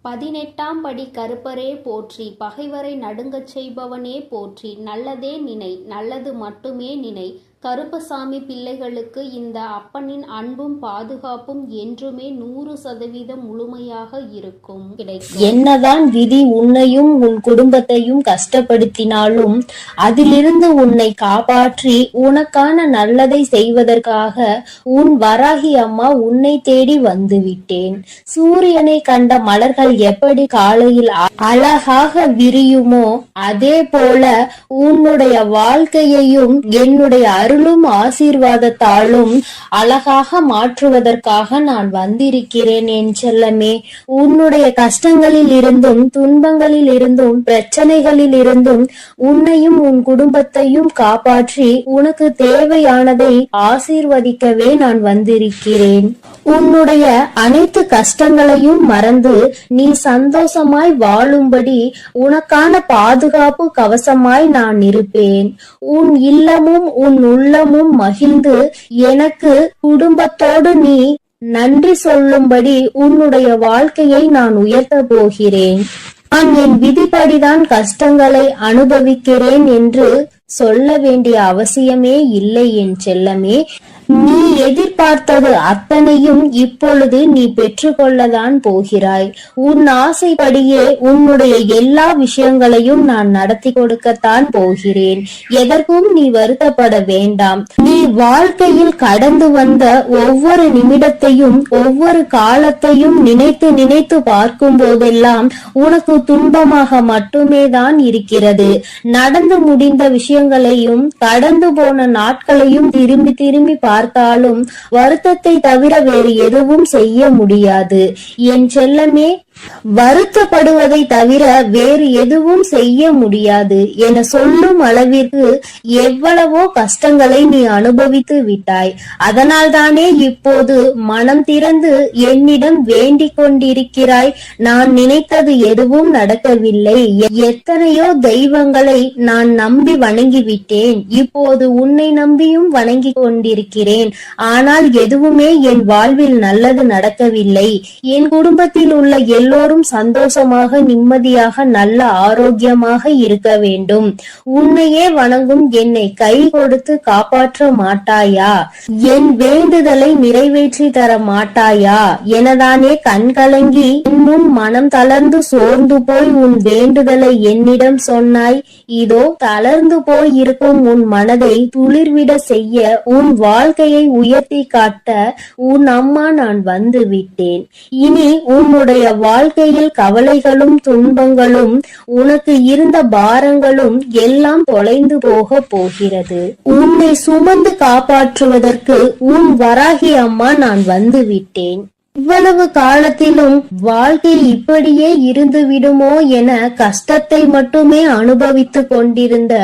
18ஆம் படி கருப்பரே போற்றி, பகைவரை நடுங்கச் செய்பவனே போற்றி, நல்லதே நினை, நல்லது மட்டுமே நினை. கருப்பசாமி பிள்ளைகளுக்கு இந்த அப்பனின் அன்பும் பாதுகாப்பும் என்றுமே 100% முழுமையாக இருக்கும் கிடைக்கும். என்னதான் விதி உன்னையும் உன் குடும்பத்தையும் கஷ்டப்படுத்தினாலும் அதிலிருந்து உன்னை காப்பாற்றி உனக்கான நல்லதை செய்வதற்காக உன் வராகி அம்மா உன்னை தேடி வந்து விட்டேன். சூரியனை கண்ட மலர்கள் எப்படி காலையில் அழகாக விரியுமோ அதே போல உன்னுடைய வாழ்க்கையையும் என்னுடைய அருளும் ஆசீர்வாதத்தாலும் அழகாக மாற்றுவதற்காக நான் வந்திருக்கிறேன் என் செல்லமே. உன்னுடைய கஷ்டங்களில் இருந்தும் துன்பங்களில் இருந்தும் பிரச்சனைகளில் இருந்தும் உன்னையும் உன் குடும்பத்தையும் காப்பாற்றி உனக்கு தேவையானதை ஆசீர்வதிக்கவே நான் வந்திருக்கிறேன். உன்னுடைய அனைத்து கஷ்டங்களையும் மறந்து நீ சந்தோஷமாய் வாழும்படி உனக்கான பாதுகாப்பு கவசமாய் நான் இருப்பேன். உன் இல்லமும் உன் உள்ளமும் மகிழ்ந்து எனக்கு குடும்பத்தோடு நீ நன்றி சொல்லும்படி உன்னுடைய வாழ்க்கையை நான் உயர்த்த போகிறேன். நான் என் விதிப்படிதான் கஷ்டங்களை அனுபவிக்கிறேன் என்று சொல்ல வேண்டிய அவசியமே இல்லை என் செல்லமே. நீ எதிர்பார்த்தது அத்தனையும் இப்பொழுது நீ பெற்றுக்கொள்ளதான் போகிறாய். உன் ஆசைப்படியே உன்னுடைய எல்லா விஷயங்களையும் நான் நடத்தி கொடுக்கத்தான் போகிறேன். எதற்கும் நீ வருத்தப்பட வேண்டாம். நீ வாழ்க்கையில் கடந்து வந்த ஒவ்வொரு நிமிடத்தையும் ஒவ்வொரு காலத்தையும் நினைத்து நினைத்து பார்க்கும் போதெல்லாம் உனக்கு துன்பமாக மட்டுமே தான் இருக்கிறது. நடந்து முடிந்த விஷயங்களையும் கடந்து போன நாட்களையும் திரும்பி திரும்பி பார்த்தாலும் வருத்தத்தை தவிர வேறு எதுவும் செய்ய முடியாது என் செல்லமே. வருத்தப்படுவதை தவிர வேறு எதுவும் செய்ய முடியாது என சொல்லும் அளவிற்கு எவ்வளவோ கஷ்டங்களை நீ அனுபவித்து விட்டாய். அதனால் தானே இப்போது மனம் திறந்து என்னிடம் வேண்டிக் கொண்டிருக்கிறாய். நான் நினைத்தது எதுவும் நடக்கவில்லை. எத்தனையோ தெய்வங்களை நான் நம்பி வணங்கிவிட்டேன். இப்போது உன்னை நம்பியும் வணங்கி கொண்டிருக்கிறேன். ஆனால் எதுவுமே என் வாழ்வில் நல்லது நடக்கவில்லை. என் குடும்பத்தில் உள்ள எல்லோரும் சந்தோஷமாக நிம்மதியாக நல்ல ஆரோக்கியமாக இருக்க வேண்டும். உன்னையே வணங்கும் என்னை கை கொடுத்து காப்பாற்ற மாட்டாயா? என் வேண்டுதலை நிறைவேற்றி தர மாட்டாயா எனதானே கண்கலங்கி முன் மனம் தளர்ந்து சோர்ந்து போய் உன் வேண்டுதலை என்னிடம் சொன்னாய். இதோ தளர்ந்து போய் இருக்கும் உன் மனதை துளிர்விட செய்ய உன் வாழ்க்கையை உயர்த்தி காட்ட உன் அம்மா நான் வந்து விட்டேன். இனி உன்னுடைய வாழ்க்கையில் கவலைகளும் துன்பங்களும் உனக்கு இருந்த பாரங்களும் எல்லாம் தொலைந்து போக போகிறது. உன்னை சுமந்து காப்பாற்றுவதற்கு உன் வராகி அம்மா நான் வந்து விட்டேன். இவ்வளவு காலத்திலும் வாழ்க்கை இப்படியே இருந்து விடுமோ என கஷ்டத்தை மட்டுமே அனுபவித்துக் கொண்டிருந்த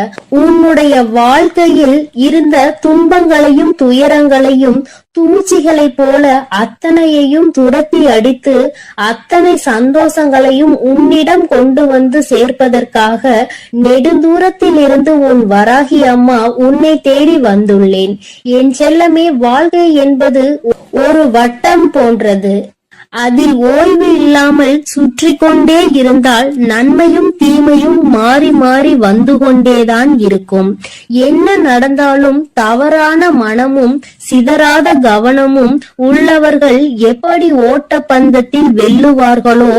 உன்னுடைய வாழ்க்கையில் இருந்த துன்பங்களையும் துயரங்களையும் தூச்சிகளை போல அத்தனையையும் துரத்தி அடித்து அத்தனை சந்தோஷங்களையும் உன்னிடம் கொண்டு வந்து சேர்ப்பதற்காக நெடுந்தூரத்தில் இருந்து உன் வராகி அம்மா உன்னை தேடி வந்துள்ளேன். என் செல்லமே, வாழ்க்கை என்பது ஒரு வட்டம் போன்றது. அதில் ஓய்வு இல்லாமல் சுற்றி கொண்டே இருந்தால் நன்மையும் தீமையும் மாறி மாறி வந்து கொண்டேதான் இருக்கும். என்ன நடந்தாலும் தவறான மனமும் சிதறாத கவனமும் உள்ளவர்கள் எப்படி ஓட்டப்பந்தத்தில் வெல்லுவார்களோ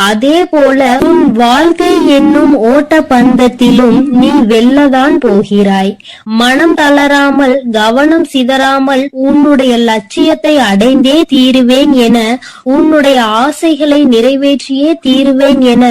அதே போல உன் வாழ்க்கை என்னும் ஓட்டப்பந்தத்திலும் நீ வெல்லதான் போகிறாய். மனம் தளராமல் கவனம் சிதறாமல் உன்னுடைய லட்சியத்தை அடைந்தே தீருவேன் என உன்னுடைய ஆசைகளை நிறைவேற்றியே தீருவேன் என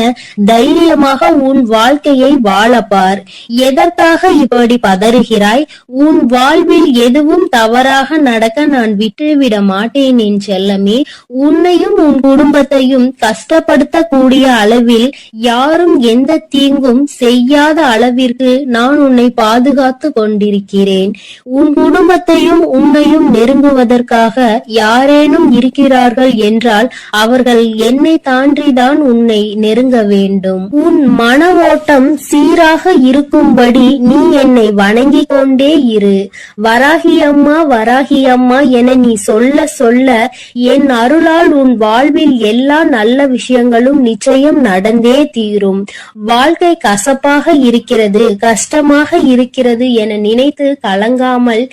தைரியமாக உன் வாழ்க்கையை வாழப்பார். எதற்காக இப்படி பதறுகிறாய்? உன் வாழ்வில் எதுவும் தவறாக நடக்க நான் விட்டுவிட மாட்டேன் என் செல்லமே. உன்னையும் உன் குடும்பத்தையும் கஷ்டப்படுத்தக்கூடிய அளவில் யாரும் எந்த தீங்கும் செய்யாத அளவிற்கு நான் உன்னை பாதுகாத்து கொண்டிருக்கிறேன். உன் குடும்பத்தையும் உன்னையும் நெருங்குவதற்காக யாரேனும் இருக்கிறார்கள் என்றால் அவர்கள் என்னை தாண்டிதான் உன்னை நெருங்க வேண்டும். உன் மன ஓட்டம் சீராக இருக்கும்படி நீ என்னை வணங்கிக் கொண்டே இரு. வராகி அம்மா வராகி வராகி அம்மா என நீ சொல்ல சொல்ல என் அருளால் உன் வாழ்வில் எல்லா நல்ல விஷயங்களும் நிச்சயம் நடந்தே தீரும். வாழ்க்கை கசப்பாக இருக்கிறது, கஷ்டமாக இருக்கிறது என நினைத்து கலங்காமல்,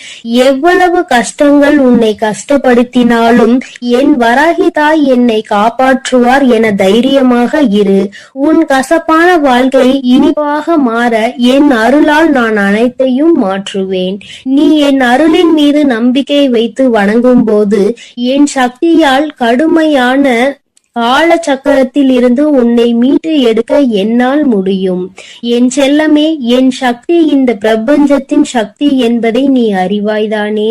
எவ்வளவு கஷ்டங்கள் உன்னை கஷ்டப்படுத்தினாலும் என் வராகி தாய் என்னை காப்பாற்றுவார் என தைரியமாக இரு. உன் கசப்பான வாழ்க்கை இனிப்பாக மாற என் அருளால் நான் அனைத்தையும் மாற்றுவேன். நீ என் அருளின் மீது நம்பிக்கை வைத்து வணங்கும் போது என் சக்தியால் கடுமையான கால சக்கரத்தில் இருந்து உன்னை மீட்டு எடுக்க என்னால் முடியும். என் செல்லமே, என் சக்தி இந்த பிரபஞ்சத்தின் சக்தி என்பதை நீ அறிவாய்தானே?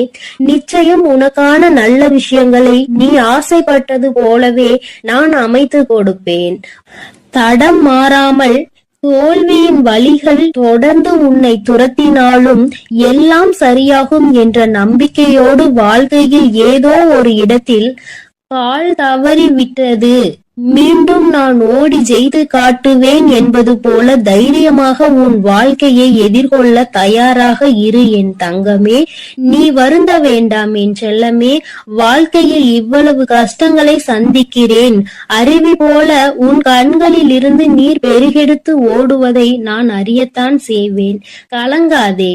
நிச்சயம் உனக்கான நல்ல விஷயங்களை நீ ஆசைப்பட்டது போலவே நான் அமைத்து கொடுப்பேன். தடம் மாறாமல் தோல்வியின் வழிகள் தொடர்ந்து உன்னை துரத்தினாலும் எல்லாம் சரியாகும் என்ற நம்பிக்கையோடு வாழ்க்கையில் ஏதோ ஒரு இடத்தில் கால் தவறி விட்டது, மீண்டும் நான் ஓடி ஜெயித்து காட்டுவேன் என்பது போல தைரியமாக உன் வாழ்க்கையை எதிர்கொள்ள தயாராக இரு என் தங்கமே. நீ வருந்த வேண்டாம் என் செல்லமே. வாழ்க்கையில் இவ்வளவு கஷ்டங்களை சந்திக்கிறேன், அருவி போல உன் கண்களில் இருந்து நீர் பெருகெடுத்து ஓடுவதை நான் அறியத்தான் செய்வேன். கலங்காதே.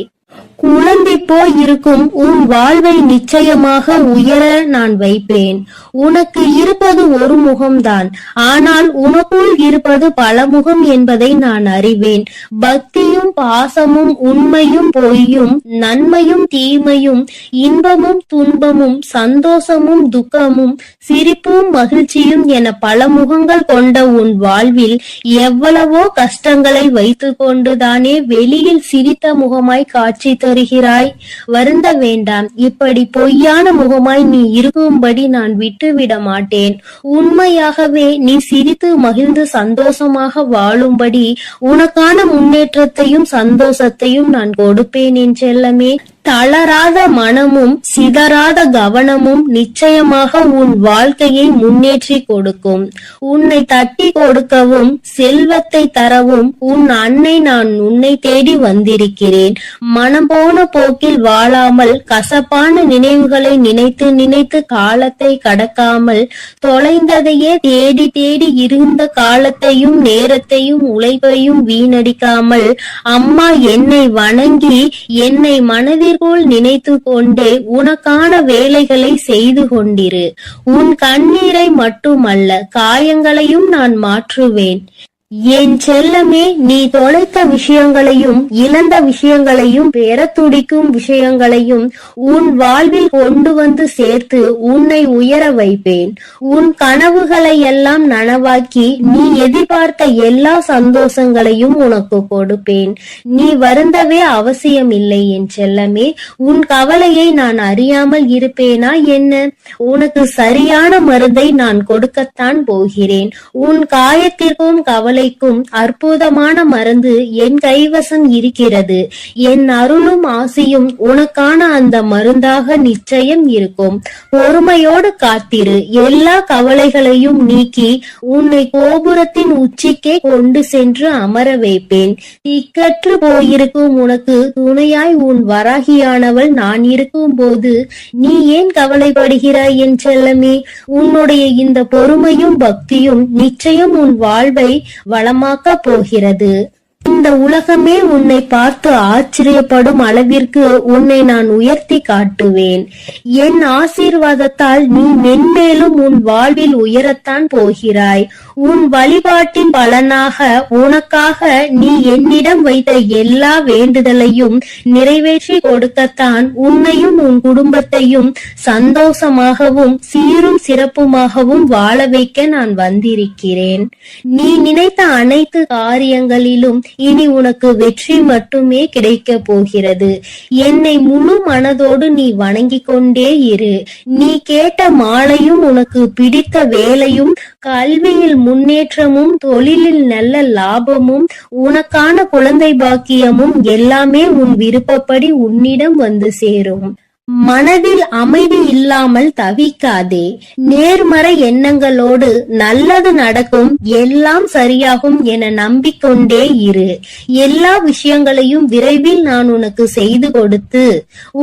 குழந்தை போய் இருக்கும் உன் வாழ்வை நிச்சயமாக உயர நான் வைப்பேன். உனக்கு இருப்பது ஒரு முகம்தான், ஆனால் உனக்குள் இருப்பது பல முகம் என்பதை நான் அறிவேன். பக்தியும் பாசமும் உண்மையும் பொய்யும் நன்மையும் தீமையும் இன்பமும் துன்பமும் சந்தோஷமும் துக்கமும் சிரிப்பும் மகிழ்ச்சியும் என பல முகங்கள் கொண்ட உன் வாழ்வில் எவ்வளவோ கஷ்டங்களை வைத்துக் கொண்டுதானே வெளியில் சிரித்த முகமாய் காட்சி தருகிறாய். வருந்த வேண்டாம். இப்படி பொய்யான முகமாய் நீ இருக்கும்படி நான் விட்டுவிட மாட்டேன். உண்மையாகவே நீ சிரித்து மகிழ்ந்து சந்தோஷமாக வாழும்படி உனக்கான முன்னேற்றத்தையும் சந்தோஷத்தையும் நான் கொடுப்பேன் என் செல்லமே. தளராத மனமும் சிதறாத கவனமும் நிச்சயமாக உன் வாழ்க்கையை முன்னேற்றி கொடுக்கும். உன்னை தட்டி கொடுக்கவும் செல்வத்தை தரவும் உன் அன்னை நான் உன்னை தேடி வந்திருக்கிறேன். மனம் போன போக்கில் வாழாமல் கசப்பான நினைவுகளை நினைத்து நினைத்து காலத்தை கடக்காமல் தொலைந்ததையே தேடி தேடி இருந்த காலத்தையும் நேரத்தையும் உழைப்பையும் வீணடிக்காமல் அம்மா என்னை வணங்கி என்னை மனதில் நினைத்து கொண்டே உனக்கான வேலைகளை செய்து கொண்டிரு. உன் கண்ணீரை மட்டுமல்ல காயங்களையும் நான் மாற்றுவேன். என் செல்லமே, நீ தொலைத்த விஷயங்களையும் இழந்த விஷயங்களையும் பெற துடிக்கும் விஷயங்களையும் உன் வாழ்வில் கொண்டு வந்து சேர்த்து உன்னை உயர வைப்பேன். உன் கனவுகளை எல்லாம் நனவாக்கி நீ எதிர்பார்த்த எல்லா சந்தோஷங்களையும் உனக்கு கொடுப்பேன். நீ வருந்தவே அவசியம் இல்லை என் செல்லமே. உன் கவலையை நான் அறியாமல் இருப்பேனா என்ன? உனக்கு சரியான மருந்தை நான் கொடுக்கத்தான் போகிறேன். உன் காயத்திற்கும் கவலைக்கும் அற்புதமான மருந்து என் கைவசம் இருக்கிறது. என் அருளும் ஆசியும் உனக்கான அந்த மருந்தாக நிச்சயம் இருக்கும். பொறுமையோடு காத்திரு. எல்லா கவலைகளையும் நீக்கி உன்னை கோபுரத்தின் உச்சிக்கே கொண்டு சென்று அமர வைப்பேன். திக்கற்று போயிருக்கும் உனக்கு துணையாய் உன் வராகியானவள் நான் இருக்கும் போது நீ ஏன் கவலைப்படுகிறாய் என் செல்லமே? உன்னுடைய இந்த பொறுமையும் பக்தியும் நிச்சயம் உன் வாழ்வை வளமாக்க போகிறது. இந்த உலகமே உன்னை பார்த்து ஆச்சரியப்படும் அளவிற்கு உன்னை நான் உயர்த்தி காட்டுவேன். என் ஆசீர்வாதத்தால் நீ மென்மேலும் உன் வாழ்வில் உயரத்தான் போகிறாய். உன் வழிபாட்டின் பலனாக உனக்காக நீ என்னிடம் வைத்த எல்லா வேண்டுதலையும் நிறைவேற்றி கொடுக்கத்தான் உன்னையும் உன் குடும்பத்தையும் சந்தோஷமாகவும் சீரும் சிறப்புமாகவும் வாழ வைக்க நான் வந்திருக்கிறேன். நீ நினைத்த அனைத்து காரியங்களிலும் இனி உனக்கு வெற்றி மட்டுமே கிடைக்க போகிறது. என்னை முழு மனதோடு நீ வணங்கிக் கொண்டே இரு. நீ கேட்ட மாலையும் உனக்கு பிடித்த வேலையும் கல்வியில் முன்னேற்றமும் தொழிலில் நல்ல லாபமும் உனக்கான குழந்தை பாக்கியமும் எல்லாமே உன் விருப்பப்படி உன்னிடம் வந்து சேரும். மனதில் அமைதி இல்லாமல் தவிக்காதே. நேர்மறை எண்ணங்களோடு நல்லது நடக்கும், எல்லாம் சரியாகும் என நம்பிக்கொண்டே இரு. எல்லா விஷயங்களையும் விரைவில் நான் உனக்கு செய்து கொடுத்து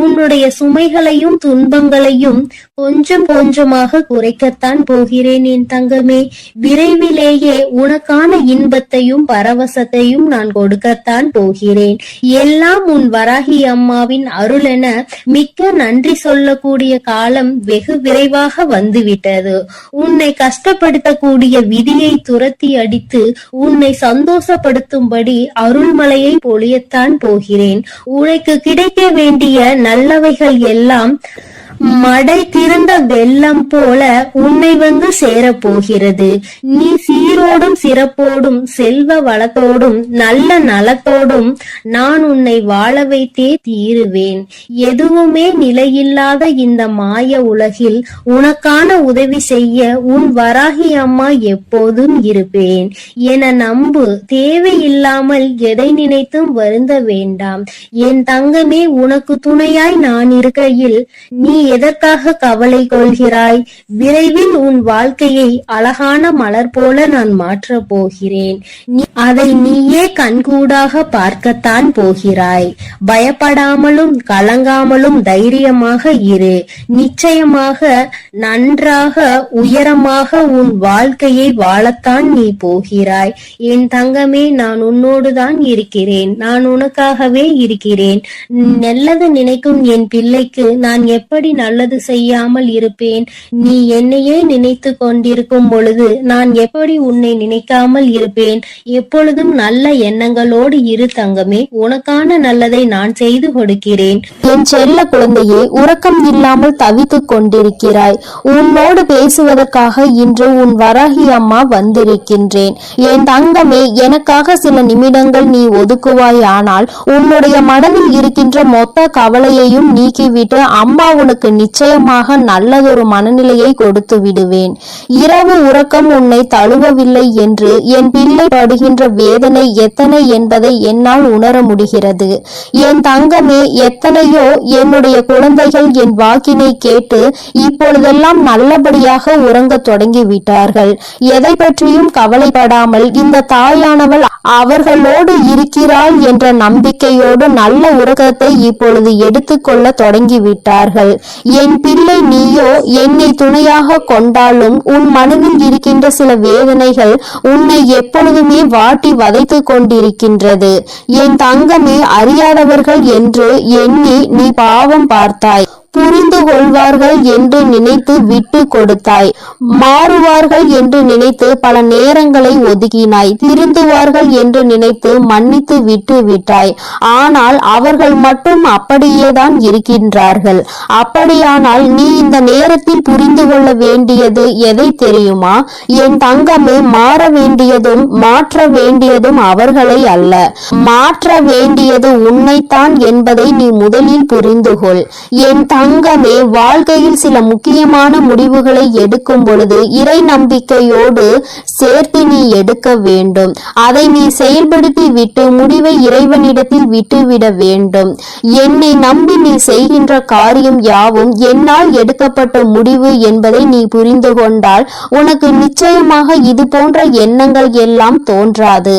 உன்னுடைய சுமைகளையும் துன்பங்களையும் கொஞ்சம் கொஞ்சமாக குறைக்கத்தான் போகிறேன் என் தங்கமே. விரைவிலேயே உனக்கான இன்பத்தையும் பரவசத்தையும் நான் கொடுக்கத்தான் போகிறேன். எல்லாம் உன் வராகி அம்மாவின் அருளென மிக்க நன்றி சொல்லக்கூடிய காலம் வெகு விரைவாக வந்துவிட்டது. உன்னை கஷ்டப்படுத்தக்கூடிய விதியை துரத்தி அடித்து உன்னை சந்தோஷப்படுத்தும்படி அருள்மலையை பொழியத்தான் போகிறேன். உனக்கு கிடைக்க வேண்டிய நல்லவைகள் எல்லாம் மடை திறந்த வெள்ளம் போல உன்னை வந்து சேரப்போகிறது. நீ சீரோடும் சிறப்போடும் செல்வ வளத்தோடும் நல்ல நலத்தோடும் நான் உன்னை வாழ வைத்தே தீருவேன். எதுவுமே நிலையில்லாத இந்த மாய உலகில் உனக்கான உதவி செய்ய உன் வராகி அம்மா எப்போதும் இருப்பேன் என நம்பு. தேவையில்லாமல் எதை நினைத்தும் வருந்த வேண்டாம் என் தங்கமே. உனக்கு துணையாய் நான் இருக்கையில் நீ எதற்காக கவலை கொள்கிறாய்? விரைவில் உன் வாழ்க்கையை அழகான மலர் போல நான் மாற்றப் போகிறேன். அதை நீயே கண்கூடாக பார்க்கத்தான் போகிறாய். பயப்படாமலும் கலங்காமலும் தைரியமாக இரு. நிச்சயமாக நன்றாக உயரமாக உன் வாழ்க்கையை வாழத்தான் நீ போகிறாய் என் தங்கமே. நான் உன்னோடுதான் இருக்கிறேன். நான் உனக்காகவே இருக்கிறேன். நல்லது நினைக்கும் என் பிள்ளைக்கு நான் எப்படி நல்லது செய்யாமல் இருப்பேன்? நீ என்னையே நினைத்து கொண்டிருக்கும் பொழுது நான் எப்படி உன்னை நினைக்காமல் இருப்பேன்? எப்பொழுதும் நல்ல எண்ணங்களோடு இரு தங்கமே. உனக்கான நல்லதை நான் செய்து கொடுக்கிறேன். என் செல்ல குழந்தையே, உறக்கம் இல்லாமல் தவித்துக் கொண்டிருக்கிறாய். உன்னோடு பேசுவதற்காக இன்று உன் வராகி அம்மா வந்திருக்கின்றேன். என் தங்கமே, எனக்காக சில நிமிடங்கள் நீ ஒதுக்குவாய். ஆனால் உன்னுடைய மனதில் இருக்கின்ற மொத்த கவலையையும் நீக்கிவிட்டு அம்மா உனக்கு நிச்சயமாக நல்லதொரு மனநிலையை கொடுத்து விடுவேன். இரவு உறக்கம் உன்னை தழுவவில்லை என்று என் பிள்ளை படுகின்ற வேதனை எத்தனை என்பதை என்னால் உணர முடிகிறது. என் தங்கமே, எத்தனையோ என்னுடைய குழந்தைகள் என் வாக்கினை கேட்டு இப்பொழுதெல்லாம் நல்லபடியாக உறங்க தொடங்கி விட்டார்கள். எதை பற்றியும் கவலைப்படாமல் இந்த தாயானவள் அவர்களோடு இருக்கிறாள் என்ற நம்பிக்கையோடு நல்ல உறக்கத்தை இப்பொழுது எடுத்துக்கொள்ள தொடங்கி விட்டார்கள். என் பிள்ளை, நீயோ என்னை துணையாக கொண்டாலும் உன் மனதில் இருக்கின்ற சில வேதனைகள் உன்னை எப்பொழுதுமே வாட்டி வதைத்து கொண்டிருக்கின்றது. என் தங்கமே, அறியாதவர்கள் என்று எண்ணி நீ பாவம் பார்த்தாய். புரிந்து கொள்வார்கள் என்று நினைத்து விட்டு கொடுத்தாய். மாறுவார்கள் என்று நினைத்து பல நேரங்களை ஒதுக்கினாய். திருந்துவார்கள் என்று நினைத்து மன்னித்து விட்டு விட்டாய். ஆனால் அவர்கள் மட்டும் அப்படியேதான் இருக்கின்றார்கள். அப்படியானால் நீ இந்த நேரத்தில் புரிந்து கொள்ள வேண்டியது எதை தெரியுமா? என் தங்கமே, மாற வேண்டியதும் மாற்ற வேண்டியதும் அவர்களை அல்ல, மாற்ற வேண்டியது உன்னைத்தான் என்பதை நீ முதலில் புரிந்து கொள். என் தங்கமே, வாழ்க்கையில் சில முக்கியமான முடிவுகளை எடுக்கும் பொழுது இறை நம்பிக்கையோடு சேர்த்து நீ எடுக்க வேண்டும். அதை நீ செயல்படுத்தி விட்டு முடிவை இறைவனிடத்தில் விட்டுவிட வேண்டும். என்னை நம்பி நீ செய்கின்ற காரியம் யாவும் என்னால் எடுக்கப்பட்ட முடிவு என்பதை நீ புரிந்து கொண்டால் உனக்கு நிச்சயமாக இது போன்ற எண்ணங்கள் எல்லாம் தோன்றாது.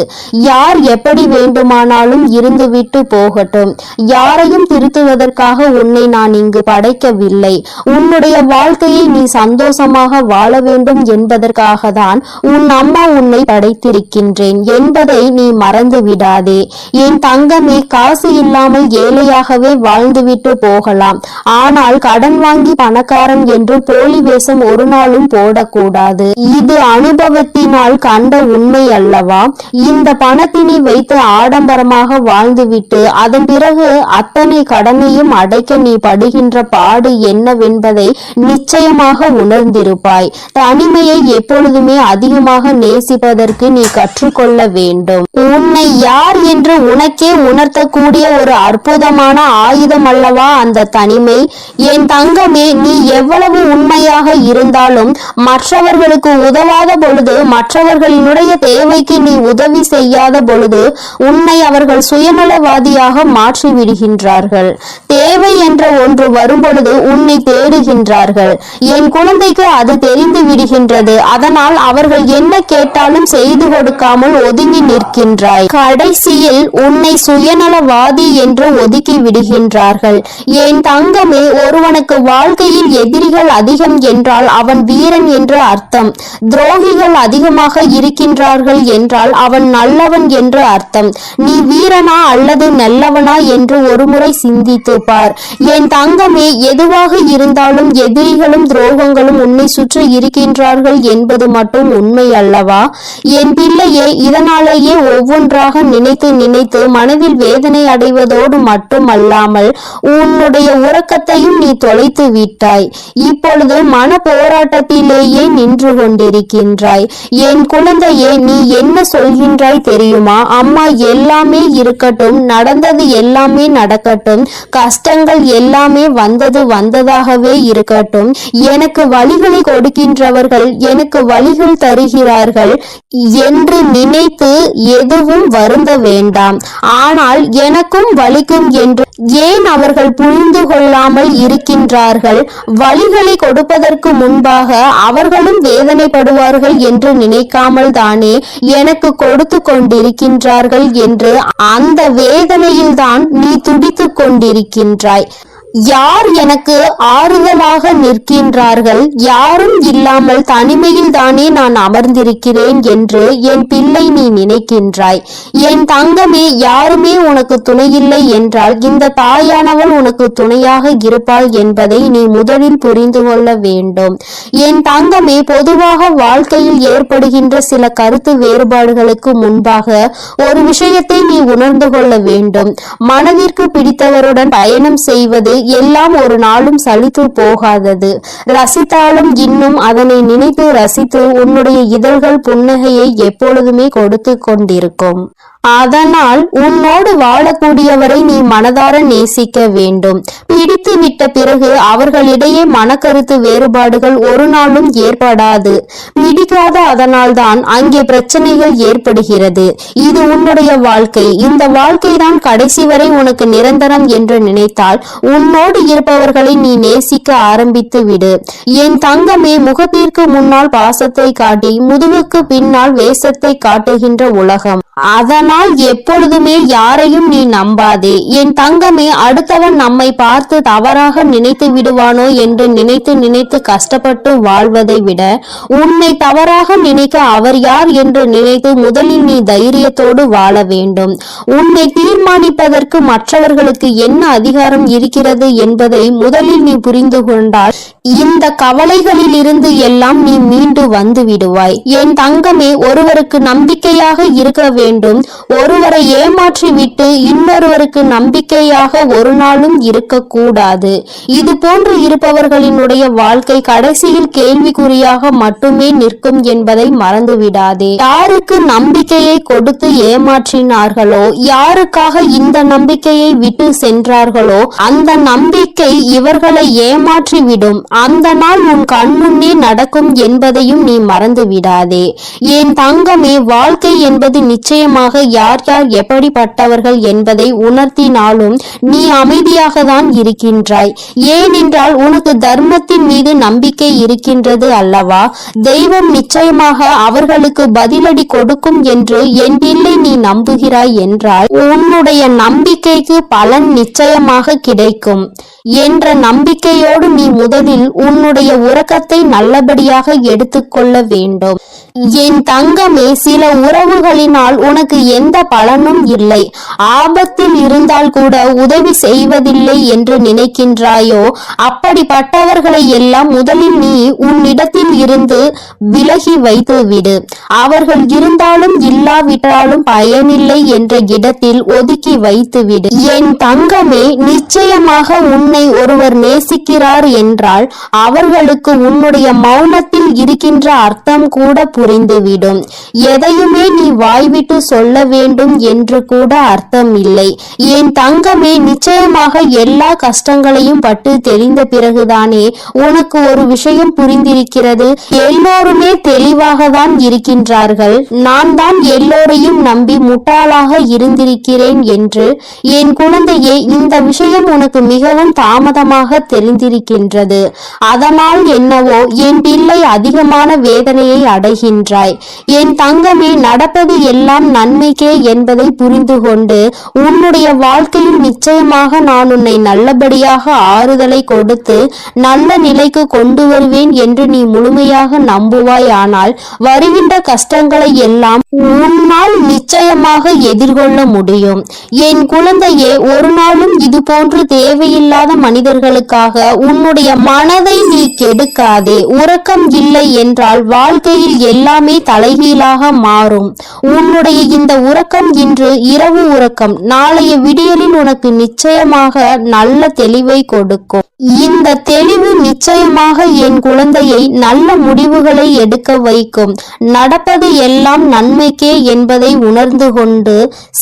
யார் எப்படி வேண்டுமானாலும் இருந்துவிட்டு போகட்டும். யாரையும் திருத்துவதற்காக உன்னை நான் இங்கு படைக்கவில்லை. உன்னுடைய வாழ்க்கையை நீ சந்தோஷமாக வாழ வேண்டும் என்பதற்காக தான் உன் அம்மா உன்னை படைத்திருக்கின்றேன் என்பதை நீ மறந்து விடாதே. என் தங்கமே, காசு இல்லாமல் ஏழையாகவே வாழ்ந்துவிட்டு போகலாம். ஆனால் கடன் வாங்கி பணக்காரன் என்று போலி வேஷம் ஒரு நாளும் போடக்கூடாது. இது அனுபவத்தினால் கண்ட உண்மை அல்லவா? இந்த பணத்தினை வைத்து ஆடம்பரமாக வாழ்ந்துவிட்டு அதன் பிறகு அத்தனை கடனையும் அடைக்க நீ படுகின்ற பாடு என்னவென்பதை நிச்சயமாக உணர்ந்திருப்பாய். தனிமையை எப்பொழுதுமே அதிகமாக நேசிப்பதற்கு நீ கற்றுக்கொள்ள வேண்டும். உன்னை யார் என்று உனக்கே உணர்த்தக்கூடிய ஒரு அற்புதமான ஆயுதம் அல்லவா அந்த தனிமை? என் தங்கமே, நீ எவ்வளவு உண்மையாக இருந்தாலும் மற்றவர்களுக்கு உதவாத பொழுது, மற்றவர்களினுடைய தேவைக்கு நீ உதவி செய்யாத பொழுது உன்னை அவர்கள் சுயநலவாதியாக மாற்றி விடுகின்றார்கள். தேவை என்ற ஒன்று வரும் வரும்பொழுது உன்னை தேடுகின்றார்கள். என் குழந்தைக்கு அது தெரிந்து விடுகின்றது. அதனால் அவர்கள் என்ன கேட்டாலும் செய்து கொடுக்காமல் ஒதுங்கி நிற்கின்றாய். கடைசியில் உன்னை சுயநலவாதி என்று ஒதுக்கி விடுகின்றார்கள். என் தங்கமே, ஒருவனுக்கு வாழ்க்கையில் எதிரிகள் அதிகம் என்றால் அவன் வீரன் என்று அர்த்தம். துரோகிகள் அதிகமாக இருக்கின்றார்கள் என்றால் அவன் நல்லவன் என்று அர்த்தம். நீ வீரனா அல்லது நல்லவனா என்று ஒருமுறை சிந்தித்து பார். என் தங்கமே, எதுவாக இருந்தாலும் எதிரிகளும் துரோகங்களும் உன்னை சுற்றி இருக்கின்றார்கள் என்பது மட்டும் உண்மை அல்லவா? என் பிள்ளையே, இதனாலேயே ஒவ்வொன்றாக நினைத்து நினைத்து மனதில் வேதனை அடைவதோடு மட்டுமல்லாமல் உன்னுடைய உறக்கத்தையும் நீ தொலைத்து விட்டாய். இப்பொழுது மன போராட்டத்திலேயே நின்று கொண்டிருக்கின்றாய். என் குழந்தையே, நீ என்ன சொல்கின்றாய் தெரியுமா? அம்மா, எல்லாமே இருக்கட்டும், நடந்தது எல்லாமே நடக்கட்டும், கஷ்டங்கள் எல்லாமே வந்தது வந்ததாகவே இருக்கட்டும், எனக்கு வழிகளை கொடுக்கின்றவர்கள் எனக்கு வழிகள் தருகிறார்கள் என்று நினைத்து எதுவும் வருந்த வேண்டாம். ஆனால் எனக்கும் வலிக்கும் என்று ஏன் அவர்கள் புரிந்து கொள்ளாமல் இருக்கின்றார்கள்? வழிகளை கொடுப்பதற்கு முன்பாக அவர்களும் வேதனைப்படுவார்கள் என்று நினைக்காமல் தானே எனக்கு கொடுத்து கொண்டிருக்கின்றார்கள் என்று அந்த வேதனையில்தான் நீ துடித்துக் கொண்டிருக்கின்றாய். யார் எனக்கு ஆறுதலாக நிற்கின்றார்கள்? யாரும் இல்லாமல் தனிமையில் தானே நான் அமர்ந்திருக்கிறேன் என்று என் பிள்ளை நீ நினைக்கின்றாய். என் தங்கமே, யாருமே உனக்கு துணையில்லை என்றால் இந்த தாயானவள் உனக்கு துணையாக இருப்பாள் என்பதை நீ முதலில் புரிந்து கொள்ள வேண்டும். என் தங்கமே, பொதுவாக வாழ்க்கையில் ஏற்படுகின்ற சில கருத்து வேறுபாடுகளுக்கு முன்பாக ஒரு விஷயத்தை நீ உணர்ந்து கொள்ள வேண்டும். மனதிற்கு பிடித்தவருடன் பயணம் செய்வது எல்லாம் ஒரு நாளும் சலித்து போகாதது. ரசித்தாலும் இன்னும் அதனை நினைத்து ரசித்து உன்னுடைய இதழ்கள் புன்னகையை எப்பொழுதுமே கொடுத்து கொண்டிருக்கும். அதனால் உன்னோடு வாழக்கூடியவரை நீ மனதார நேசிக்க வேண்டும். பிடித்து விட்ட பிறகு அவர்களிடையே மனக்கருத்து வேறுபாடுகள் ஒரு நாளும் ஏற்படாது. பிடிக்காத அதனால்தான் அங்கே பிரச்சனைகள் ஏற்படுகிறது. இது உன்னுடைய வாழ்க்கை. இந்த வாழ்க்கை தான் கடைசி வரை உனக்கு நிரந்தரம் என்று நினைத்தால் உன்னோடு இருப்பவர்களை நீ நேசிக்க ஆரம்பித்து விடு. என் தங்கமே, முகத்திற்கு முன்னால் பாசத்தை காட்டி முதுகுக்கு பின்னால் வேஷத்தை காட்டுகின்ற உலகம். அதனால் எப்பொழுதுமே யாரையும் நீ நம்பாதே. என் தங்கமே, அடுத்தவன் நம்மை பார்த்து தவறாக நினைத்து விடுவானோ என்று நினைத்து நினைத்து கஷ்டப்பட்டு வாழ்வதை விட உன்னை தவறாக நினைக்க அவர் யார் என்று நினைத்து முதலில் நீ தைரியத்தோடு வாழ வேண்டும். உன்னை தீர்மானிப்பதற்கு மற்றவர்களுக்கு என்ன அதிகாரம் இருக்கிறது என்பதை முதலில் நீ புரிந்து கொண்டால் இந்த கவலைகளில் இருந்து எல்லாம் நீ மீண்டு வந்து விடுவாய். என் தங்கமே, ஒருவருக்கு நம்பிக்கையாக இருக்க வேண்டும். ஒருவரை ஏமாற்றி விட்டு இன்னொருவருக்கு நம்பிக்கையாக ஒரு நாளும் இருக்கக்கூடாது. இது போன்று இருப்பவர்களினுடைய வாழ்க்கை கடைசியில் கேள்விக்குறியாக மட்டுமே நிற்கும் என்பதை மறந்துவிடாதே. யாருக்கு நம்பிக்கையை கொடுத்து ஏமாற்றினார்களோ, யாருக்காக இந்த நம்பிக்கையை விட்டு சென்றார்களோ அந்த நம்பிக்கை இவர்களை ஏமாற்றி விடும். அந்த நாள் உன் கண்முன்னே நடக்கும் என்பதையும் நீ மறந்து விடாதே. என் தங்கமே, வாழ்க்கை என்பது நிச்சயமாக யார் யார் எப்படிப்பட்டவர்கள் என்பதை உணர்த்தினாலும் நீ அமைதியாக தான் இருக்கின்றாய். ஏனென்றால் உனக்கு தர்மத்தின் மீது நம்பிக்கை இருக்கின்றது அல்லவா? தெய்வம் நிச்சயமாக அவர்களுக்கு பதிலடி கொடுக்கும் என்று என் பிள்ளை நீ நம்புகிறாய் என்றால் உன்னுடைய நம்பிக்கைக்கு பலன் நிச்சயமாக கிடைக்கும் என்ற நம்பிக்கையோடு நீ முதலில் உன்னுடைய உறக்கத்தை நல்லபடியாக எடுத்துக்கொள்ள வேண்டும். என் தங்கமே, சில உறவுகளினால் உனக்கு எந்த பலனும் இல்லை. ஆபத்தில் இருந்தால் கூட உதவி செய்வதில்லை என்று நினைக்கின்றாயோ, அப்படிப்பட்டவர்களை எல்லாம் முதலில் நீ உன்னிடத்தில் இருந்து விலகி வைத்து விடு. அவர்கள் இருந்தாலும் இல்லாவிட்டாலும் பயனில்லை என்ற இடத்தில் ஒதுக்கி வைத்து விடு. என் தங்கமே, நிச்சயமாக உன்னை ஒருவர் நேசிக்கிறார் என்றால் அவர்களுக்கு உன்னுடைய மௌனத்தில் இருக்கின்ற அர்த்தம் கூட புரிந்துவிடும். எதையுமே நீ வாய்விட்டு சொல்ல வேண்டும் என்று கூட அர்த்தம் இல்லை. என் தங்கமே, நிச்சயமாக எல்லா கஷ்டங்களையும் பட்டு தெரிந்த பிறகுதானே உனக்கு ஒரு விஷயம் புரிந்திருக்கிறது. எல்லோருமே தெளிவாக தான் இருக்கின்றார்கள். நான் தான் எல்லோரையும் நம்பி முட்டாளாக இருந்திருக்கிறேன் என்று. என் குழந்தையே, இந்த விஷயம் உனக்கு மிகவும் தாமதமாக தெரிந்திருக்கின்றது. அதனால் என்னவோ என் பிள்ளை அதிகமான வேதனையை அடைகின்றாய். என் தங்கமே, நடப்பது எல்லாம் நன்மைக்கே என்பதை புரிந்து கொண்டு உன்னுடைய வாழ்க்கையில் நிச்சயமாக நான் உன்னை நல்லபடியாக ஆறுதலை கொடுத்து நல்ல நிலைக்கு கொண்டு வருவேன் என்று நீ முழுமையாக நம்புவாய். ஆனால் வருகின்ற கஷ்டங்களை எல்லாம் உன்னால் நிச்சயமாக எதிர்கொள்ள முடியும். என் குழந்தையே, ஒரு நாளும் இது போன்று தேவையில்லாத மனிதர்களுக்காக உன்னுடைய மனதை நீ கெடுக்காதே. உறக்கம் இல்லை என்றால் வாழ்க்கையில் எல்லாமே தலைகீழாக மாறும். உன்னுடைய இந்த உறக்கம் இன்று இரவு உறக்கம் நாளைய விடியலில் உனக்கு நிச்சயமாக நல்ல தெளிவை கொடுக்கும். இந்த தெளிவு நிச்சயமாக என் குழந்தையை நல்ல முடிவுகளை எடுக்க வைக்கும். நடப்பது எல்லாம் நன்மைக்கே என்பதை உணர்ந்து கொண்டு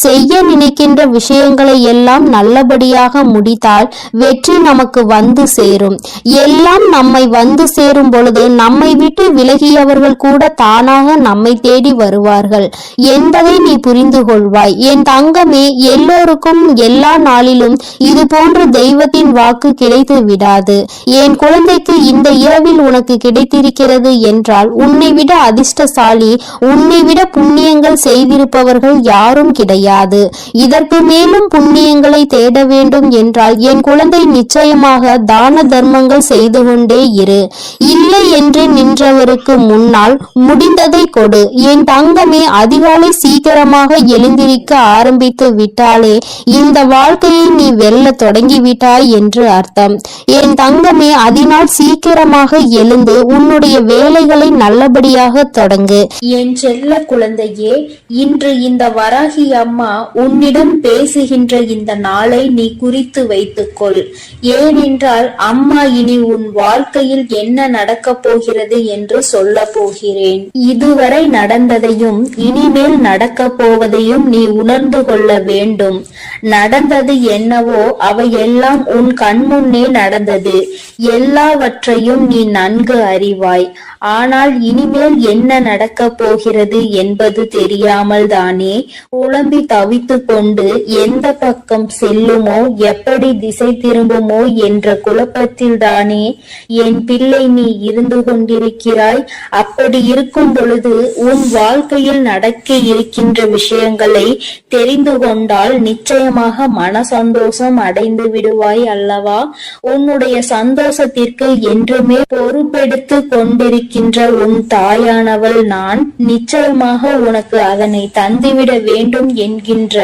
செய்ய நினைக்கின்ற விஷயங்களை எல்லாம் நல்லபடியாக முடித்தால் வெற்றி நமக்கு வந்து சேரும். எல்லாம் நம்மை வந்து சேரும் பொழுது நம்மை விட்டு விலகியவர்கள் கூட தானாக நம்மை தேடி வருவார்கள் என்பதை நீ புரிந்து கொள்வாய். என் தங்கமே, எல்லோருக்கும் எல்லா நாளிலும் இது போன்ற தெய்வத்தின் வாக்கு கிடைத்து விடாது. என் குழந்தைக்கு இந்த இரவில் உனக்கு கிடைத்திருக்கிறது என்றால் உன்னை விட அதிர்ஷ்டசாலி, உன்னை விட புண்ணியங்கள் செய்திருப்பவர்கள் யாரும் கிடையாது. இதற்கு மேலும் புண்ணியங்களை தேட வேண்டும் என்றால் என் குழந்தை நிச்சயமாக தான தர்மங்கள் செய்து கொண்டே இரு. இல்லை என்று நின்றவருக்கு முன்னால் முடிந்ததை கொடு. என் தங்கமே, அதிகாலை சீக்கிரமாக எழுந்திருக்க ஆரம்பித்து விட்டாலே இந்த வாழ்க்கையை நீ வெல்ல தொடங்கிவிட்டாய் என்று அர்த்தம். என் தங்கமே, அதனால் சீக்கிரமாக எழுந்து உன்னுடைய வேலைகளை நல்லபடியாக தொடங்கு. என் செல்ல குழந்தையே, இன்று இந்த வராகி அம்மா உன்னிடம் பேசுகின்ற இந்த நாளை நீ குறித்து வைத்துக்கொள். ஏனென்றால் அம்மா இனி உன் வாழ்க்கையில் என்ன நடக்கப் போகிறது என்று சொல்ல போகிறேன். இதுவரை நடந்ததையும் இனிமேல் நடக்க போவதையும் நீ உணர்ந்து கொள்ள வேண்டும். நடந்தது என்னவோ அவையெல்லாம் உன் கண்முன்னே நடந்தது. எல்லாவற்றையும் நீ நன்கு அறிவாய். ஆனால் இனிமேல் என்ன நடக்க போகிறது என்பது தெரியாமல் தானே குழம்பி தவித்து கொண்டு எந்த பக்கம் செல்லுமோ எப்படி திசை திரும்புமோ என்ற குழப்பத்தில் தானே என் பிள்ளை நீ இருந்து கொண்டிருக்கிறாய். அப்படி இருக்கும் பொழுது உன் வாழ்க்கையில் நடக்க இருக்கின்ற விஷயங்களை தெரிந்து கொண்டால் நிச்சயமாக மன சந்தோஷம் அடைந்து விடுவாய் அல்லவா? உன்னுடைய சந்தோஷத்திற்கு என்றுமே பொறுப்பெடுத்து கொண்டிருக்கின்ற உன் தாயானவள் நான். நிச்சயமாக உனக்கு அதனை தந்துவிட வேண்டும் என்கின்ற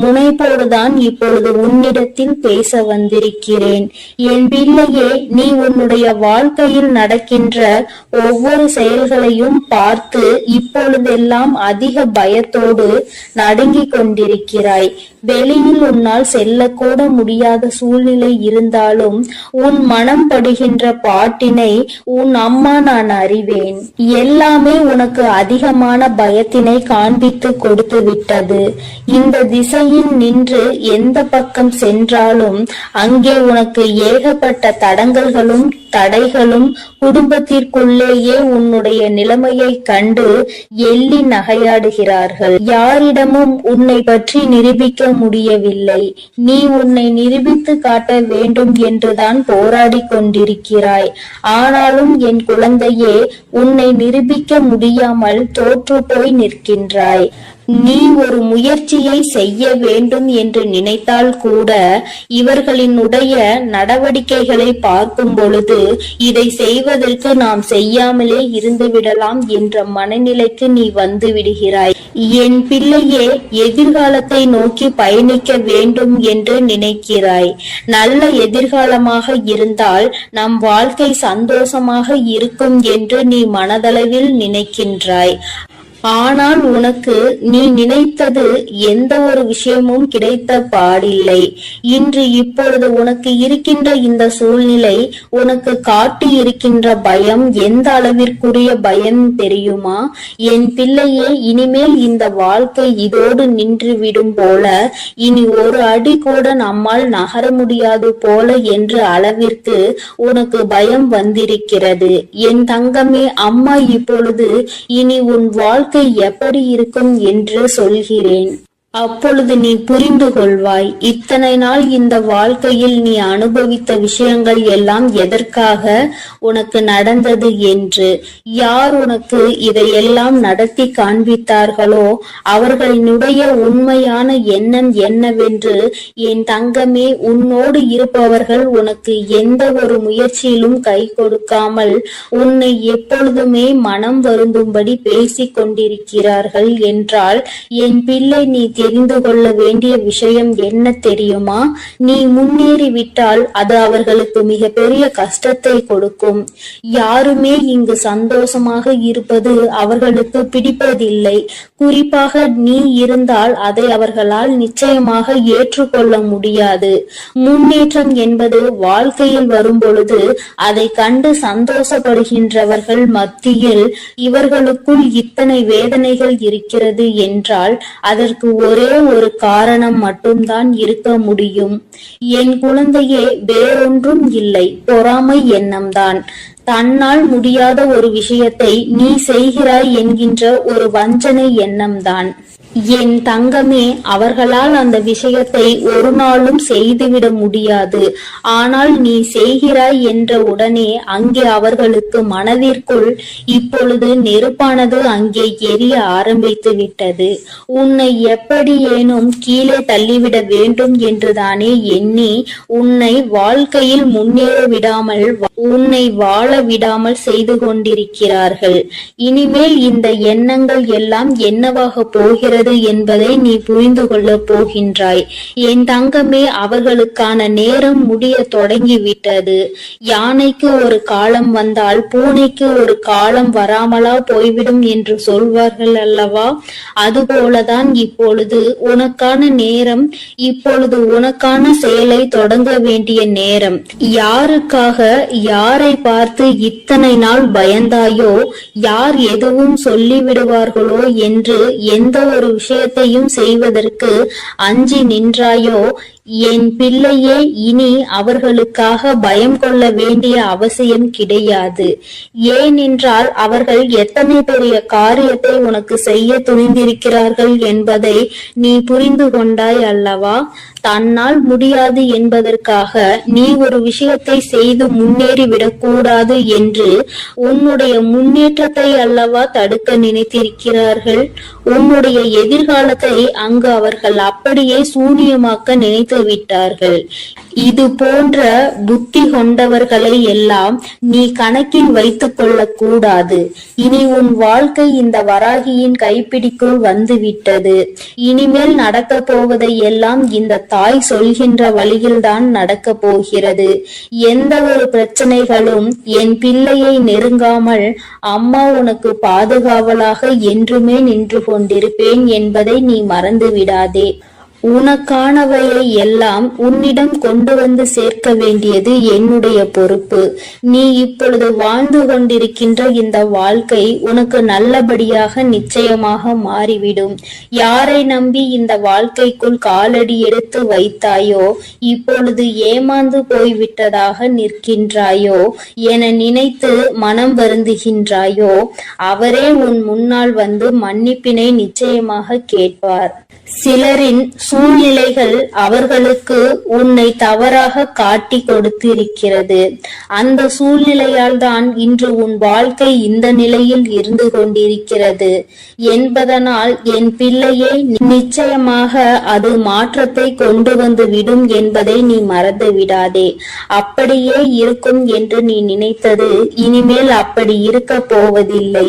முனைப்போடுதான் இப்பொழுது உன்னிடத்தில் பேச வந்திருக்கிறேன். என் பிள்ளையே, நீ உன்னுடைய வாழ்க்கையில் நடக்கின்ற ஒவ்வொரு செயல்களையும் பார்த்து இப்பொழுதெல்லாம் அதிக பயத்தோடு நடுங்கிக் கொண்டிருக்கிறாய். வெளியில் உன்னால் செல்லக்கூட முடியாத சூழ்நிலை இருந்தாலும் உன் மனம் படுகின்ற பாட்டினை உன் அம்மா நான் அறிவேன். எல்லாமே உனக்கு அதிகமான பயத்தினை காண்பித்து கொடுத்து விட்டது. இந்த திசையில் நின்று எந்த பக்கம் சென்றாலும் அங்கே உனக்கு ஏகப்பட்ட தடங்கல்களும் தடைகளும் குடும்பத்திற்குள்ளேயே உன்னுடைய நிலைமையை கண்டு எள்ளி நகையாடுகிறார்கள். யாரிடமும் உன்னை பற்றி நிரூபிக்க முடியவில்லை. நீ உன்னை நிரூபித்து காட்ட வேண்டும் என்றுதான் போராடி கொண்டிருக்கிறாய். ஆனாலும் என் குழந்தையே, உன்னை நிரூபிக்க முடியாமல் தோற்று போய் நிற்கின்றாய். நீ ஒரு முயற்சியை செய்ய வேண்டும் என்று நினைத்தால் கூட இவர்களினுடைய நடவடிக்கைகளை பார்க்கும் பொழுது இதை செய்வதற்கு நாம் செய்யாமலே இருந்து விடலாம் என்ற மனநிலைக்கு நீ வந்து விடுகிறாய். என் பிள்ளையே, எதிர்காலத்தை நோக்கி பயணிக்க வேண்டும் என்று நினைக்கிறாய். நல்ல எதிர்காலமாக இருந்தால் நம் வாழ்க்கை சந்தோஷமாக இருக்கும் என்று நீ மனதளவில் நினைக்கின்றாய். ஆனால் உனக்கு நீ நினைத்தது எந்த ஒரு விஷயமும் கிடைத்த பாடில்லை. இன்று இப்பொழுது உனக்கு இருக்கின்ற இந்த சூழ்நிலை உனக்கு காட்டி இருக்கின்ற பயம் எந்த அளவிற்குரிய பயம் தெரியுமா? என் பிள்ளையே, இனிமேல் இந்த வாழ்க்கை இதோடு நின்று விடும் போல, இனி ஒரு அடி கூட நம்மால் நகர முடியாது போல என்ற அளவிற்கு உனக்கு பயம் வந்திருக்கிறது. என் தங்கமே, அம்மா இப்பொழுது இனி உன் வாழ்க்கை எப்படி இருக்கும் என்று சொல்கிறேன். அப்பொழுது நீ புரிந்து கொள்வாய். இத்தனை நாள் இந்த வாழ்க்கையில் நீ அனுபவித்த விஷயங்கள் எல்லாம் எதற்காக உனக்கு நடந்தது என்று. யார் உனக்கு இதையெல்லாம் நடத்தி காண்பித்தார்களோ அவர்களினுடைய உண்மையான எண்ணம் என்னவென்று என் தங்கமே, உன்னோடு இருப்பவர்கள் உனக்கு எந்த ஒரு முயற்சியிலும் கை கொடுக்காமல் உன்னை எப்பொழுதுமே மனம் வருந்தும்படி பேசிக் கொண்டிருக்கிறார்கள் என்றால், என் பிள்ளை, நீ தெரிந்து கொள்ள வேண்டிய விஷயம் என்ன தெரியுமா? நீ முன்னேறிவிட்டால் அது அவர்களுக்கு மிக பெரிய கஷ்டத்தை கொடுக்கும். யாருமே இங்கு சந்தோஷமாக இருப்பது அவர்களுக்கு பிடிப்பதில்லை. குறிப்பாக நீ இருந்தால் அதை அவர்களால் நிச்சயமாக ஏற்றுக்கொள்ள முடியாது. முன்னேற்றம் என்பது வாழ்க்கையில் வரும் பொழுது அதை கண்டு சந்தோஷப்படுகின்றவர்கள் மத்தியில் இவர்களுக்குள் இத்தனை வேதனைகள் இருக்கிறது என்றால் அதற்கு ஒரே ஒரு காரணம் மட்டும்தான் இருக்க முடியும். என் குழந்தையே, வேறொன்றும் இல்லை, பொறாமை எண்ணம்தான். தன்னால் முடியாத ஒரு விஷயத்தை நீ செய்கிறாய் என்கின்ற ஒரு வஞ்சனை எண்ணம்தான். என் தங்கமே, அவர்களால் அந்த விஷயத்தை ஒரு நாளும் செய்துவிட முடியாது. ஆனால் நீ செய்கிறாய் என்ற உடனே அங்கே அவர்களுக்கு மனதிற்குள் இப்பொழுது நெருப்பானது அங்கே எரிய ஆரம்பித்து விட்டது. உன்னை எப்படியேனும் கீழே தள்ளிவிட வேண்டும் என்றுதானே எண்ணி உன்னை வாழ்க்கையில் முன்னேற விடாமல், உன்னை வாழ விடாமல் செய்து கொண்டிருக்கிறார்கள். இனிமேல் இந்த எண்ணங்கள் எல்லாம் என்னவாக போகிறது என்பதை நீ புரிந்து கொள்ள போகின்றாய். என் தங்கமே, அவர்களுக்கான நேரம் முடிய தொடங்கிவிட்டது. யானைக்கு ஒரு காலம் வந்தால் பூனைக்கு ஒரு காலம் வராமலா போய்விடும் என்று சொல்வார்கள் அல்லவா? அதுபோலதான் இப்பொழுது உனக்கான நேரம், இப்பொழுது உனக்கான செயலை தொடங்க வேண்டிய நேரம். யாருக்காக, யாரை பார்த்து இத்தனை நாள் பயந்தாயோ, யார் எதுவும் சொல்லிவிடுவார்களோ என்று எந்த ஒரு விஷயத்தையும் செய்வதற்கு அஞ்சி நின்றாயோ, என் பிள்ளையே, இனி அவர்களுக்காக பயம் கொள்ள வேண்டிய அவசியம் கிடையாது. ஏனென்றால் அவர்கள் எத்தனை பெரிய காரியத்தை உனக்கு செய்ய துணிந்திருக்கிறார்கள் என்பதை நீ புரிந்து கொண்டாய் அல்லவா? தன்னால் முடியாது என்பதற்காக நீ ஒரு விஷயத்தை செய்து முன்னேறிவிடக் கூடாது என்று உன்னுடைய முன்னேற்றத்தை அல்லவா தடுக்க நினைத்திருக்கிறார்கள். உன்னுடைய எதிர்காலத்தை அங்கு அவர்கள் அப்படியே சூனியமாக்க நினைத்து விட்டார்கள். இது போன்ற புத்தி கொண்டவர்களை எல்லாம் நீ கணக்கில் வைத்துக் கொள்ள கூடாது. இனி உன் வாழ்க்கை இந்த வராகியின் கைப்பிடிக்குள் வந்துவிட்டது. இனிமேல் நடக்க போவதை எல்லாம் இந்த தாய் சொல்கின்ற வழியில்தான் நடக்க போகிறது. எந்த ஒரு பிரச்சனைகளும் என் பிள்ளையை நெருங்காமல் அம்மா உனக்கு பாதுகாவலாக என்றுமே நின்று கொண்டிருப்பேன் என்பதை நீ மறந்து விடாதே. உனக்கானவையை எல்லாம் உன்னிடம் கொண்டு வந்து சேர்க்க வேண்டியது என்னுடைய பொறுப்பு. நீ இப்பொழுது வாழ்ந்து கொண்டிருக்கின்ற இந்த வாழ்க்கை உனக்கு நல்லபடியாக நிச்சயமாக மாறிவிடும். யாரை நம்பி இந்த வாழ்க்கைக்குள் காலடி எடுத்து வைத்தாயோ, இப்பொழுது ஏமாந்து போய்விட்டதாக நிற்கின்றாயோ, என நினைத்து மனம் வருந்துகின்றாயோ, அவரே உன் முன்னால் வந்து மன்னிப்பினை நிச்சயமாக கேட்பார். சிலரின் சூழ்நிலைகள் அவர்களுக்கு உன்னை தவறாக காட்டி கொடுத்திருக்கிறது. அந்த சூழ்நிலையால் தான் இன்று உன் வாழ்க்கை இந்த நிலையில் இருந்து கொண்டிருக்கிறது என்பதனால் என் பிள்ளையே, நிச்சயமாக அது மாற்றத்தை கொண்டு வந்து விடும் என்பதை நீ மறந்து விடாதே. அப்படியே இருக்கும் என்று நீ நினைத்தது இனிமேல் அப்படி இருக்க போவதில்லை.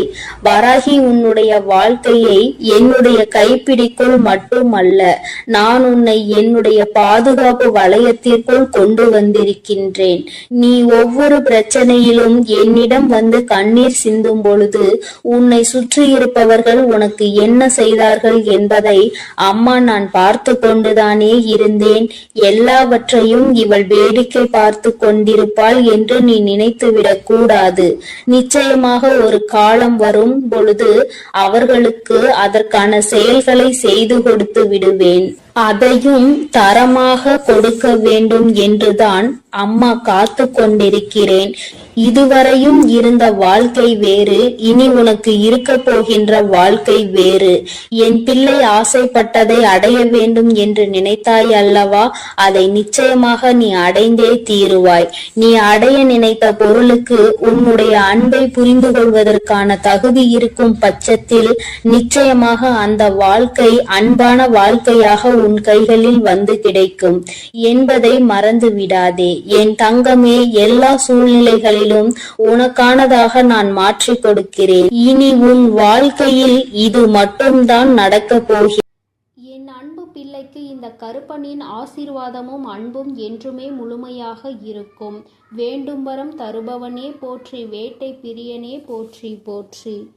வராகி உன்னுடைய வாழ்க்கையை என்னுடைய கைப்பிடிக்குள் மட்டுமல்ல, நான் உன்னை என்னுடைய பாதுகாப்பு வளையத்திற்குள் கொண்டு வந்திருக்கின்றேன். நீ ஒவ்வொரு பிரச்சனையிலும் என்னிடம் வந்து கண்ணீர் சிந்தும் பொழுது உன்னை சுற்றி இருப்பவர்கள் உனக்கு என்ன செய்தார்கள் என்பதை அம்மா நான் பார்த்து கொண்டுதானே இருந்தேன். எல்லாவற்றையும் இவள் வேடிக்கை பார்த்து கொண்டிருப்பாள் என்று நீ நினைத்துவிடக் கூடாது. நிச்சயமாக ஒரு காலம் வரும் பொழுது அவர்களுக்கு அதற்கான செயல்களை செய்து கொடுத்து விடுவேன். அதையும் தரமாக கொடுக்க வேண்டும் என்றுதான் அம்மா காத்து கொண்டிருக்கிறேன். இதுவரையும் இருந்த வாழ்க்கை வேறு, இனி உனக்கு இருக்க போகின்ற வாழ்க்கை வேறு. என் பிள்ளை ஆசைப்பட்டதை அடைய வேண்டும் என்று நினைத்தாய் அல்லவா? அதை நிச்சயமாக நீ அடைந்தே தீருவாய். நீ அடைய நினைத்த பொருளுக்கு உன்னுடைய அன்பை புரிந்து கொள்வதற்கான தகுதி இருக்கும் பட்சத்தில் நிச்சயமாக அந்த வாழ்க்கை அன்பான வாழ்க்கையாக உன் கைகளில் வந்து கிடைக்கும் என்பதை மறந்து விடாதே. என் தங்கமே, எல்லா சூழ்நிலைகளிலும் உனக்கானதாக நான் மாற்றிக் கொடுக்கிறேன். இனி உன் வாழ்க்கையில் இது மட்டும்தான் நடக்கப் போகிறது. என் அன்பு பிள்ளைக்கு இந்த கருப்பனின் ஆசீர்வாதமும் அன்பும் என்றுமே முழுமையாக இருக்கும். வேண்டும் வரம் தருபவனே போற்றி, வேட்டை பிரியனே போற்றி போற்றி.